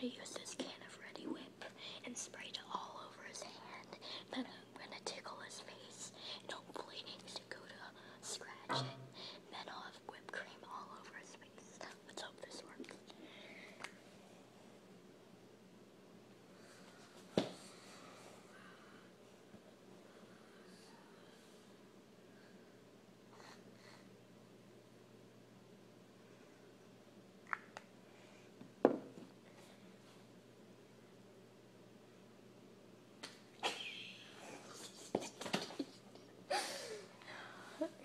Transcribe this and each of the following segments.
gonna use this can of Ready Whip and spray it all over his hand. Then I'm gonna tickle his face, and hopefully he's go to scratch it. And then I'll have whipped cream all over his face. Let's hope this works.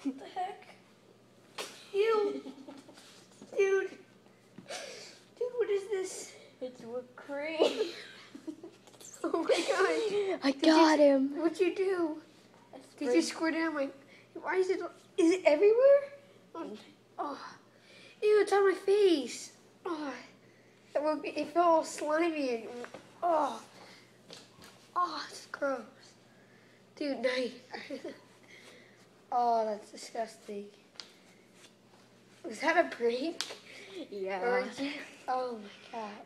What the heck? Ew. Dude. Dude, what is this? It's whipped cream. Oh my god. I got him. What'd you do? Did you squirt it on my... Why is it... Is it everywhere? Oh. Ew, it's on my face. Oh. It felt all slimy and... Oh. Oh, it's gross. Dude, nice. Oh, that's disgusting. Was that a prank? Yeah. Oh my god.